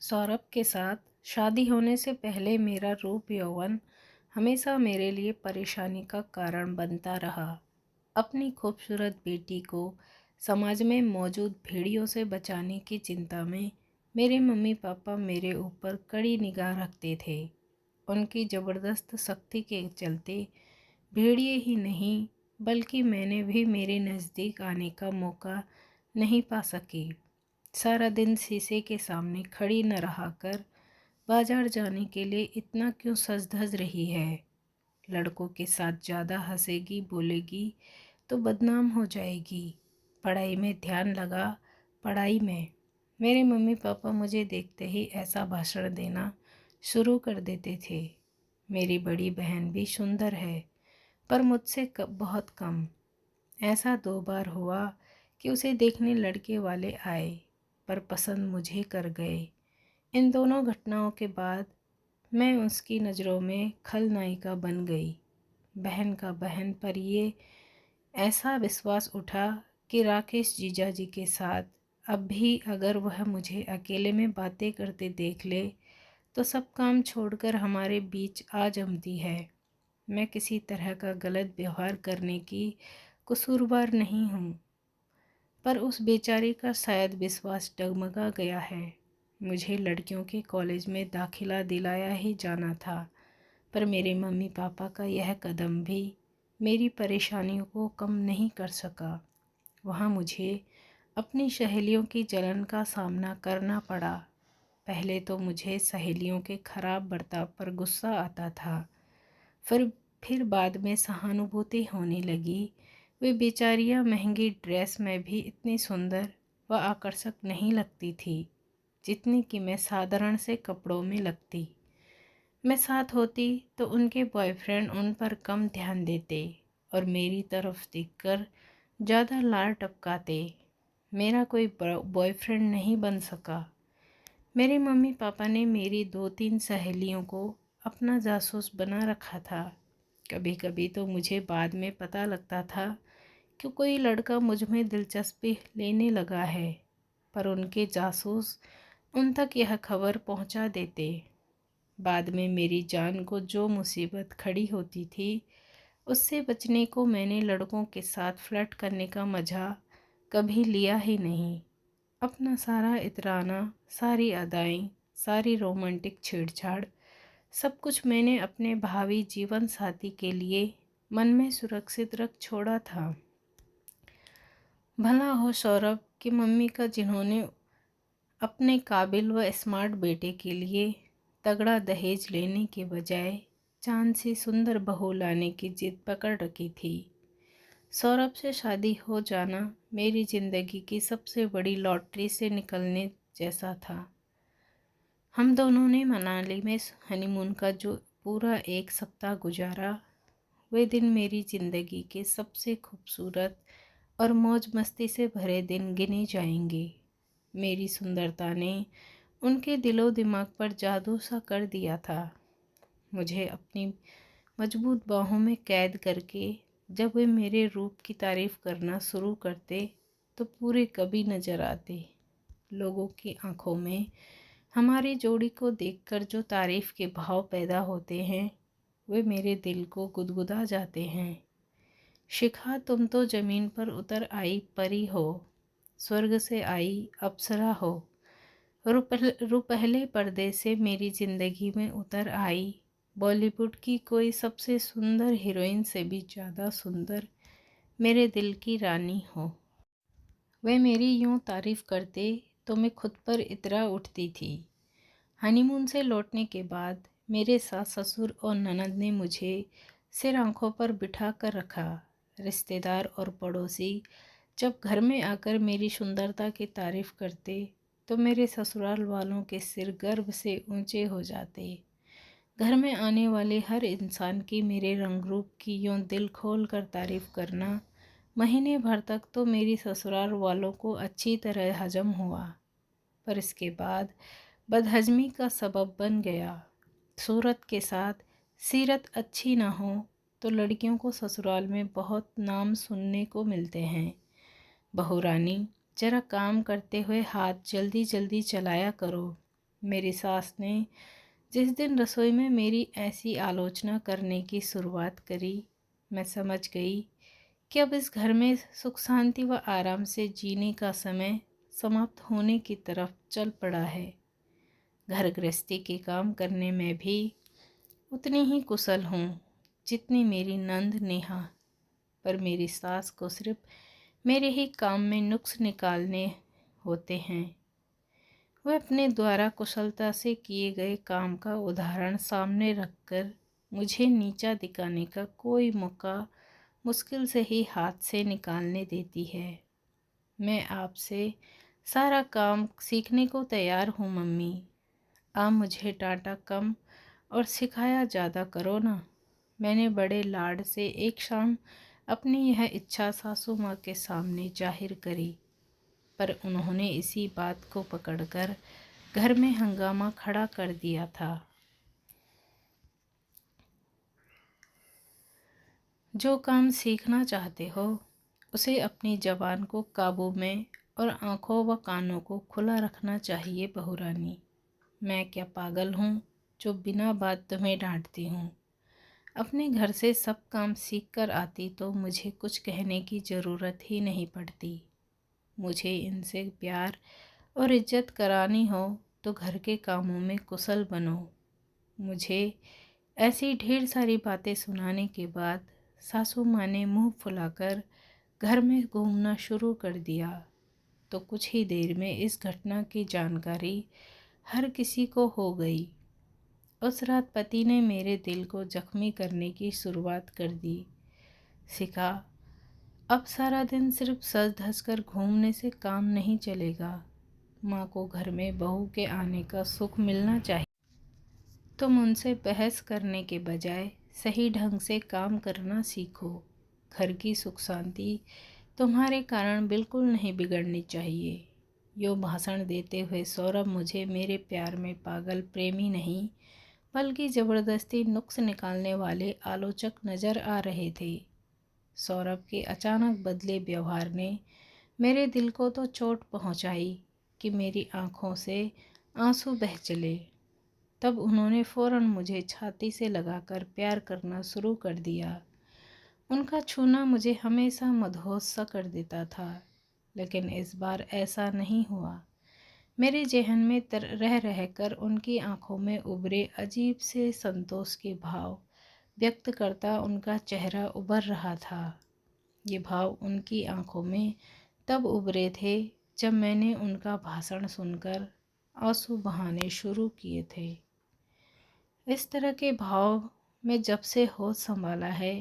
सौरभ के साथ शादी होने से पहले मेरा रूप यौवन हमेशा मेरे लिए परेशानी का कारण बनता रहा। अपनी खूबसूरत बेटी को समाज में मौजूद भेड़ियों से बचाने की चिंता में मेरे मम्मी पापा मेरे ऊपर कड़ी निगाह रखते थे। उनकी ज़बरदस्त सख्ती के चलते भेड़िए ही नहीं बल्कि मैंने भी मेरे नज़दीक आने का मौका नहीं पा सकी। सारा दिन शीशे के सामने खड़ी न रहा कर बाजार जाने के लिए इतना क्यों सज धज रही है। लड़कों के साथ ज़्यादा हंसेगी बोलेगी तो बदनाम हो जाएगी। पढ़ाई में ध्यान लगा, पढ़ाई में। मेरे मम्मी पापा मुझे देखते ही ऐसा भाषण देना शुरू कर देते थे। मेरी बड़ी बहन भी सुंदर है पर मुझसे बहुत कम। ऐसा 2 बार हुआ कि उसे देखने लड़के वाले आए पर पसंद मुझे कर गए। इन दोनों घटनाओं के बाद मैं उसकी नज़रों में खलनायिका बन गई, बहन का बहन। पर ये ऐसा विश्वास उठा कि राकेश जीजा जी के साथ अब भी अगर वह मुझे अकेले में बातें करते देख ले तो सब काम छोड़कर हमारे बीच आ जमती है। मैं किसी तरह का गलत व्यवहार करने की कसूरवार नहीं हूँ, पर उस बेचारी का शायद विश्वास डगमगा गया है। मुझे लड़कियों के कॉलेज में दाखिला दिलाया ही जाना था, पर मेरे मम्मी पापा का यह कदम भी मेरी परेशानियों को कम नहीं कर सका। वहाँ मुझे अपनी सहेलियों की जलन का सामना करना पड़ा। पहले तो मुझे सहेलियों के खराब बर्ताव पर गुस्सा आता था, फिर बाद में सहानुभूति होने लगी। वे बेचारियाँ महंगी ड्रेस में भी इतनी सुंदर व आकर्षक नहीं लगती थी जितनी कि मैं साधारण से कपड़ों में लगती। मैं साथ होती तो उनके बॉयफ्रेंड उन पर कम ध्यान देते और मेरी तरफ देखकर ज़्यादा लार टपकाते। मेरा कोई बॉयफ्रेंड नहीं बन सका। मेरे मम्मी पापा ने मेरी 2-3 सहेलियों को अपना जासूस बना रखा था। कभी कभी तो मुझे बाद में पता लगता था कि कोई लड़का मुझ में दिलचस्पी लेने लगा है, पर उनके जासूस उन तक यह खबर पहुंचा देते। बाद में मेरी जान को जो मुसीबत खड़ी होती थी उससे बचने को मैंने लड़कों के साथ फ्लर्ट करने का मज़ा कभी लिया ही नहीं। अपना सारा इतराना, सारी अदाएं, सारी रोमांटिक छेड़छाड़, सब कुछ मैंने अपने भावी जीवन साथी के लिए मन में सुरक्षित रख छोड़ा था। भला हो सौरभ की मम्मी का, जिन्होंने अपने काबिल व स्मार्ट बेटे के लिए तगड़ा दहेज लेने के बजाय चांद सी सुंदर बहू लाने की जिद पकड़ रखी थी। सौरभ से शादी हो जाना मेरी ज़िंदगी की सबसे बड़ी लॉटरी से निकलने जैसा था। हम दोनों ने मनाली में हनीमून का जो पूरा 1 सप्ताह गुजारा, वे दिन मेरी ज़िंदगी के सबसे खूबसूरत और मौज मस्ती से भरे दिन गिने जाएंगे। मेरी सुंदरता ने उनके दिलो दिमाग पर जादू सा कर दिया था। मुझे अपनी मजबूत बाहों में कैद करके जब वे मेरे रूप की तारीफ़ करना शुरू करते तो पूरे कभी नज़र आते। लोगों की आंखों में हमारी जोड़ी को देखकर जो तारीफ़ के भाव पैदा होते हैं वे मेरे दिल को गुदगुदा जाते हैं। शिखा, तुम तो ज़मीन पर उतर आई परी हो, स्वर्ग से आई अप्सरा हो। रुपहले पर्दे से मेरी ज़िंदगी में उतर आई बॉलीवुड की कोई सबसे सुंदर हीरोइन से भी ज़्यादा सुंदर मेरे दिल की रानी हो। वे मेरी यूं तारीफ़ करते तो मैं खुद पर इतरा उठती थी। हनीमून से लौटने के बाद मेरे सास ससुर और ननद ने मुझे सिर आंखों पर बिठा कर रखा। रिश्तेदार और पड़ोसी जब घर में आकर मेरी सुंदरता की तारीफ़ करते तो मेरे ससुराल वालों के सिर गर्व से ऊंचे हो जाते। घर में आने वाले हर इंसान की मेरे रंग रूप की यूं दिल खोल कर तारीफ़ करना महीने भर तक तो मेरी ससुराल वालों को अच्छी तरह हजम हुआ, पर इसके बाद बदहजमी का सबब बन गया। सूरत के साथ सीरत अच्छी ना हो तो लड़कियों को ससुराल में बहुत नाम सुनने को मिलते हैं। बहू रानी, जरा काम करते हुए हाथ जल्दी जल्दी चलाया करो। मेरी सास ने जिस दिन रसोई में मेरी ऐसी आलोचना करने की शुरुआत करी, मैं समझ गई कि अब इस घर में सुख शांति व आराम से जीने का समय समाप्त होने की तरफ चल पड़ा है। घर गृहस्थी के काम करने में भी उतनी ही कुशल हूँ जितनी मेरी नंद नेहा, पर मेरी सास को सिर्फ मेरे ही काम में नुक्स निकालने होते हैं। वह अपने द्वारा कुशलता से किए गए काम का उदाहरण सामने रखकर मुझे नीचा दिखाने का कोई मौका मुश्किल से ही हाथ से निकालने देती है। मैं आपसे सारा काम सीखने को तैयार हूँ मम्मी। आप मुझे डांटा कम और सिखाया ज़्यादा करो ना। मैंने बड़े लाड से एक शाम अपनी यह इच्छा सासू माँ के सामने जाहिर करी, पर उन्होंने इसी बात को पकड़कर घर में हंगामा खड़ा कर दिया था। जो काम सीखना चाहते हो उसे अपनी ज़बान को काबू में और आँखों व कानों को खुला रखना चाहिए बहुरानी। मैं क्या पागल हूँ जो बिना बात तुम्हें डांटती हूँ। अपने घर से सब काम सीख कर आती तो मुझे कुछ कहने की ज़रूरत ही नहीं पड़ती। मुझे इनसे प्यार और इज्जत करानी हो तो घर के कामों में कुशल बनो। मुझे ऐसी ढेर सारी बातें सुनाने के बाद सासू माँ ने मुंह फुलाकर घर में घूमना शुरू कर दिया, तो कुछ ही देर में इस घटना की जानकारी हर किसी को हो गई। उस रात पति ने मेरे दिल को जख्मी करने की शुरुआत कर दी। सिखा, अब सारा दिन सिर्फ सज धज कर घूमने से काम नहीं चलेगा। माँ को घर में बहू के आने का सुख मिलना चाहिए। तुम उनसे बहस करने के बजाय सही ढंग से काम करना सीखो। घर की सुख शांति तुम्हारे कारण बिल्कुल नहीं बिगड़नी चाहिए। यो भाषण देते हुए सौरभ मुझे मेरे प्यार में पागल प्रेमी नहीं बल्कि ज़बरदस्ती नुक्स निकालने वाले आलोचक नज़र आ रहे थे। सौरभ के अचानक बदले व्यवहार ने मेरे दिल को तो चोट पहुंचाई कि मेरी आंखों से आंसू बह चले। तब उन्होंने फ़ौरन मुझे छाती से लगाकर प्यार करना शुरू कर दिया। उनका छूना मुझे हमेशा मदहोश सा कर देता था, लेकिन इस बार ऐसा नहीं हुआ। मेरे ज़हन में रह रहकर उनकी आंखों में उभरे अजीब से संतोष के भाव व्यक्त करता उनका चेहरा उभर रहा था। ये भाव उनकी आंखों में तब उभरे थे जब मैंने उनका भाषण सुनकर आंसू बहाने शुरू किए थे। इस तरह के भाव मैं जब से होश संभाला है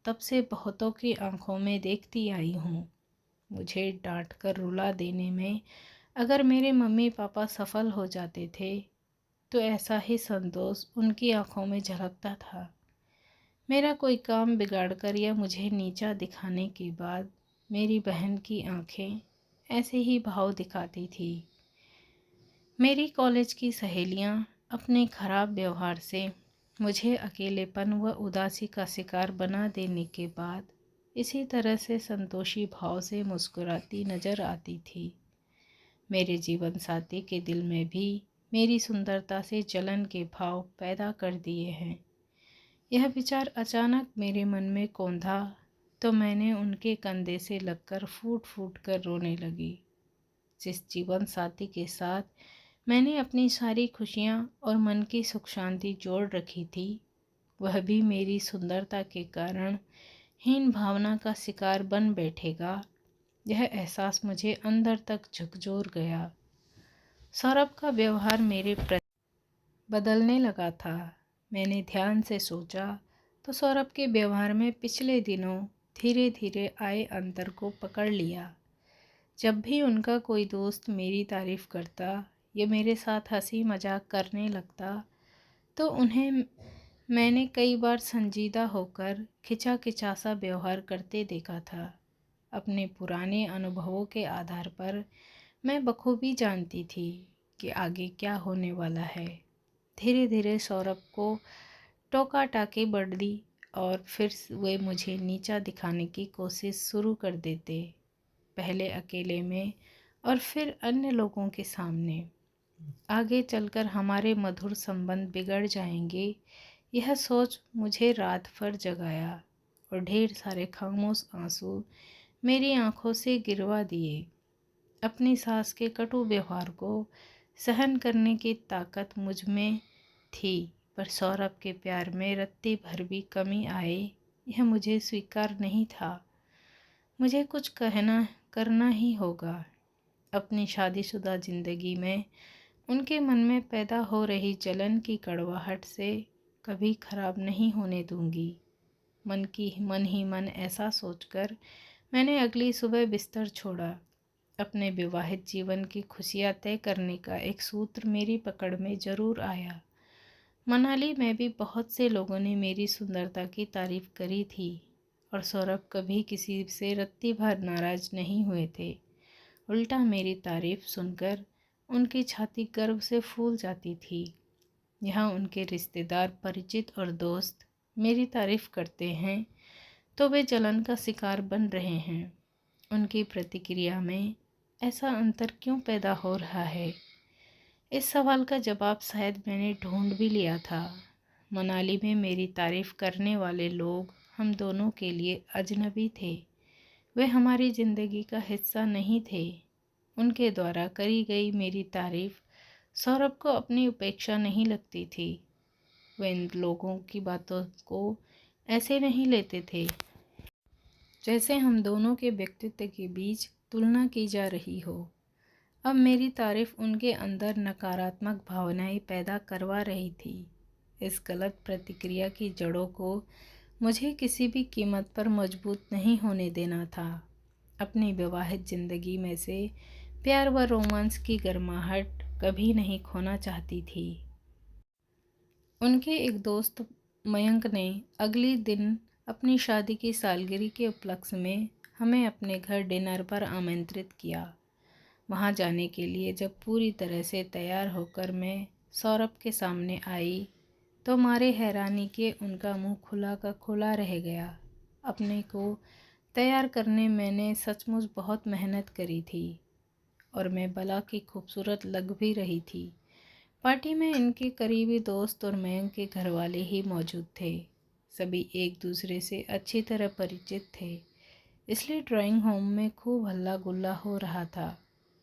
तब से बहुतों की आंखों में देखती आई हूँ। मुझे डांट कर रुला देने में अगर मेरे मम्मी पापा सफल हो जाते थे तो ऐसा ही संतोष उनकी आंखों में झलकता था। मेरा कोई काम बिगाड़कर या मुझे नीचा दिखाने के बाद मेरी बहन की आंखें ऐसे ही भाव दिखाती थी। मेरी कॉलेज की सहेलियां अपने खराब व्यवहार से मुझे अकेलेपन व उदासी का शिकार बना देने के बाद इसी तरह से संतोषी भाव से मुस्कुराती नजर आती थी। मेरे जीवन साथी के दिल में भी मेरी सुंदरता से जलन के भाव पैदा कर दिए हैं। यह विचार अचानक मेरे मन में कौंधा तो मैंने उनके कंधे से लगकर फूट फूट कर रोने लगी। जिस जीवन साथी के साथ मैंने अपनी सारी खुशियाँ और मन की सुख शांति जोड़ रखी थी, वह भी मेरी सुंदरता के कारण हीन भावना का शिकार बन बैठेगा, यह एहसास मुझे अंदर तक झकझोर गया। सौरभ का व्यवहार मेरे प्रति बदलने लगा था। मैंने ध्यान से सोचा तो सौरभ के व्यवहार में पिछले दिनों धीरे धीरे आए अंतर को पकड़ लिया। जब भी उनका कोई दोस्त मेरी तारीफ़ करता या मेरे साथ हंसी मजाक करने लगता तो उन्हें मैंने कई बार संजीदा होकर खिंचा खिंचा सा व्यवहार करते देखा था। अपने पुराने अनुभवों के आधार पर मैं बखूबी जानती थी कि आगे क्या होने वाला है। धीरे धीरे सौरभ को टोका टाकी बढ़ दी और फिर वे मुझे नीचा दिखाने की कोशिश शुरू कर देते, पहले अकेले में और फिर अन्य लोगों के सामने। आगे चलकर हमारे मधुर संबंध बिगड़ जाएंगे। यह सोच मुझे रात भर जगाया और ढेर सारे खामोश आंसू मेरी आंखों से गिरवा दिए। अपनी सास के कटु व्यवहार को सहन करने की ताकत मुझ में थी, पर सौरभ के प्यार में रत्ती भर भी कमी आए यह मुझे स्वीकार नहीं था। मुझे कुछ कहना करना ही होगा। अपनी शादीशुदा जिंदगी में उनके मन में पैदा हो रही जलन की कड़वाहट से कभी खराब नहीं होने दूंगी। मन ही मन ऐसा सोचकर मैंने अगली सुबह बिस्तर छोड़ा। अपने विवाहित जीवन की खुशियाँ तय करने का एक सूत्र मेरी पकड़ में जरूर आया। मनाली में भी बहुत से लोगों ने मेरी सुंदरता की तारीफ करी थी और सौरभ कभी किसी से रत्ती भर नाराज नहीं हुए थे। उल्टा मेरी तारीफ सुनकर उनकी छाती गर्व से फूल जाती थी। यहाँ उनके रिश्तेदार, परिचित और दोस्त मेरी तारीफ करते हैं तो वे जलन का शिकार बन रहे हैं। उनकी प्रतिक्रिया में ऐसा अंतर क्यों पैदा हो रहा है? इस सवाल का जवाब शायद मैंने ढूंढ भी लिया था। मनाली में मेरी तारीफ करने वाले लोग हम दोनों के लिए अजनबी थे। वे हमारी ज़िंदगी का हिस्सा नहीं थे। उनके द्वारा करी गई मेरी तारीफ सौरभ को अपनी उपेक्षा नहीं लगती थी। वे इन लोगों की बातों को ऐसे नहीं लेते थे जैसे हम दोनों के व्यक्तित्व के बीच तुलना की जा रही हो। अब मेरी तारीफ उनके अंदर नकारात्मक भावनाएं पैदा करवा रही थी। इस गलत प्रतिक्रिया की जड़ों को मुझे किसी भी कीमत पर मजबूत नहीं होने देना था। अपनी विवाहित जिंदगी में से प्यार व रोमांस की गर्माहट कभी नहीं खोना चाहती थी। उनके एक दोस्त मयंक ने अगले दिन अपनी शादी की सालगिरह के उपलक्ष्य में हमें अपने घर डिनर पर आमंत्रित किया। वहाँ जाने के लिए जब पूरी तरह से तैयार होकर मैं सौरभ के सामने आई तो मारे हैरानी के उनका मुंह खुला का खुला रह गया। अपने को तैयार करने मैंने सचमुच बहुत मेहनत करी थी और मैं भला की खूबसूरत लग भी रही थी। पार्टी में इनके करीबी दोस्त और मयंक के घरवाले ही मौजूद थे। सभी एक दूसरे से अच्छी तरह परिचित थे, इसलिए ड्राइंग होम में खूब हल्ला गुल्ला हो रहा था।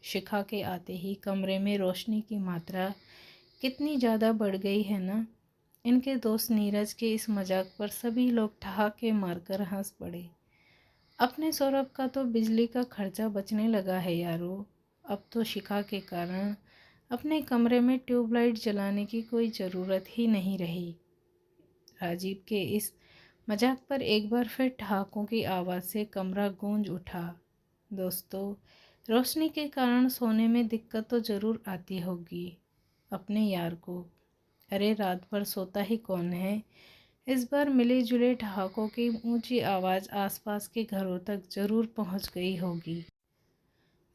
शिखा के आते ही कमरे में रोशनी की मात्रा कितनी ज़्यादा बढ़ गई है ना। इनके दोस्त नीरज के इस मजाक पर सभी लोग ठहाके मारकर हंस पड़े। अपने सौरभ का तो बिजली का खर्चा बचने लगा है यारो। अब तो शिखा के कारण अपने कमरे में ट्यूबलाइट जलाने की कोई ज़रूरत ही नहीं रही। राजीव के इस मजाक पर एक बार फिर ठहाकों की आवाज़ से कमरा गूंज उठा। दोस्तों, रोशनी के कारण सोने में दिक्कत तो ज़रूर आती होगी अपने यार को। अरे रात भर सोता ही कौन है। इस बार मिले जुले ठहाकों की ऊंची आवाज़ आसपास के घरों तक जरूर पहुंच गई होगी।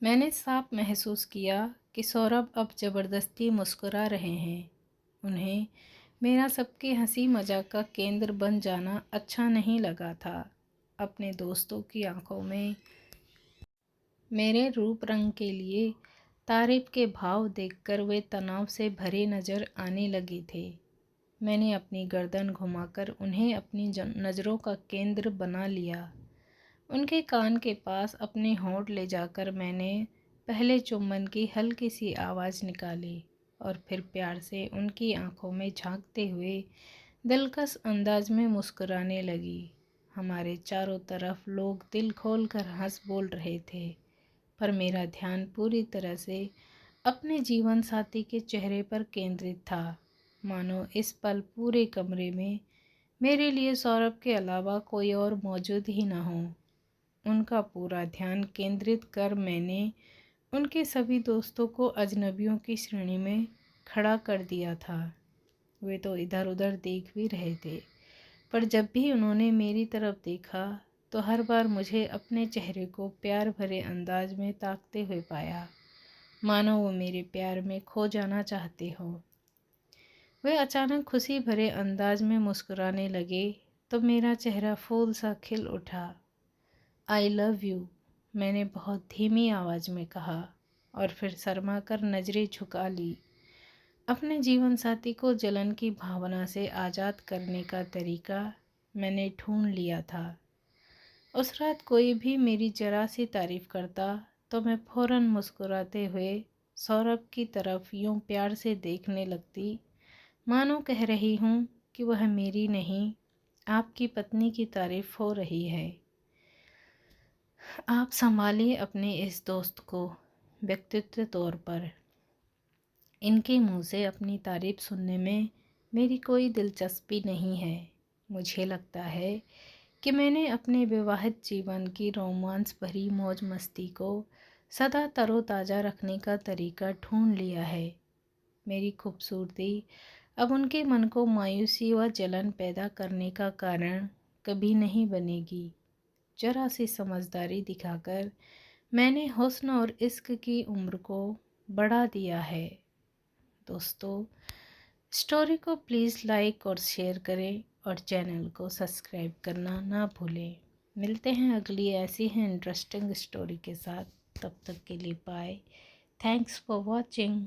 मैंने साफ महसूस किया कि सौरभ अब ज़बरदस्ती मुस्कुरा रहे हैं। उन्हें मेरा सबके हंसी मजाक का केंद्र बन जाना अच्छा नहीं लगा था। अपने दोस्तों की आंखों में मेरे रूप रंग के लिए तारीफ के भाव देखकर वे तनाव से भरे नज़र आने लगे थे। मैंने अपनी गर्दन घुमाकर उन्हें अपनी नज़रों का केंद्र बना लिया। उनके कान के पास अपने होंठ ले जाकर मैंने पहले चुम्बन की हल्की सी आवाज़ निकाली और फिर प्यार से उनकी आंखों में झांकते हुए दिलकश अंदाज में मुस्कुराने लगी। हमारे चारों तरफ लोग दिल खोल कर हंस बोल रहे थे, पर मेरा ध्यान पूरी तरह से अपने जीवन साथी के चेहरे पर केंद्रित था। मानो इस पल पूरे कमरे में मेरे लिए सौरभ के अलावा कोई और मौजूद ही ना हो। उनका पूरा ध्यान केंद्रित कर मैंने उनके सभी दोस्तों को अजनबियों की श्रेणी में खड़ा कर दिया था। वे तो इधर उधर देख भी रहे थे, पर जब भी उन्होंने मेरी तरफ देखा तो हर बार मुझे अपने चेहरे को प्यार भरे अंदाज में ताकते हुए पाया, मानो वो मेरे प्यार में खो जाना चाहते हो। वे अचानक खुशी भरे अंदाज में मुस्कुराने लगे तो मेरा चेहरा फूल सा खिल उठा। आई लव यू, मैंने बहुत धीमी आवाज़ में कहा और फिर शर्मा कर नज़रें झुका ली। अपने जीवन साथी को जलन की भावना से आज़ाद करने का तरीका मैंने ढूंढ लिया था। उस रात कोई भी मेरी जरा सी तारीफ करता तो मैं फौरन मुस्कुराते हुए सौरभ की तरफ यूं प्यार से देखने लगती, मानो कह रही हूँ कि वह मेरी नहीं, आपकी पत्नी की तारीफ हो रही है। आप संभालिए अपने इस दोस्त को। व्यक्तित्व तौर पर इनके मुंह से अपनी तारीफ सुनने में मेरी कोई दिलचस्पी नहीं है। मुझे लगता है कि मैंने अपने विवाहित जीवन की रोमांस भरी मौज मस्ती को सदा तरोताज़ा रखने का तरीका ढूंढ लिया है। मेरी खूबसूरती अब उनके मन को मायूसी व जलन पैदा करने का कारण कभी नहीं बनेगी। जरा सी समझदारी दिखाकर मैंने हुस्न और इश्क की उम्र को बढ़ा दिया है। दोस्तों, स्टोरी को प्लीज़ लाइक और शेयर करें और चैनल को सब्सक्राइब करना ना भूलें। मिलते हैं अगली ऐसी ही इंटरेस्टिंग स्टोरी के साथ। तब तक के लिए बाय। Thanks for watching.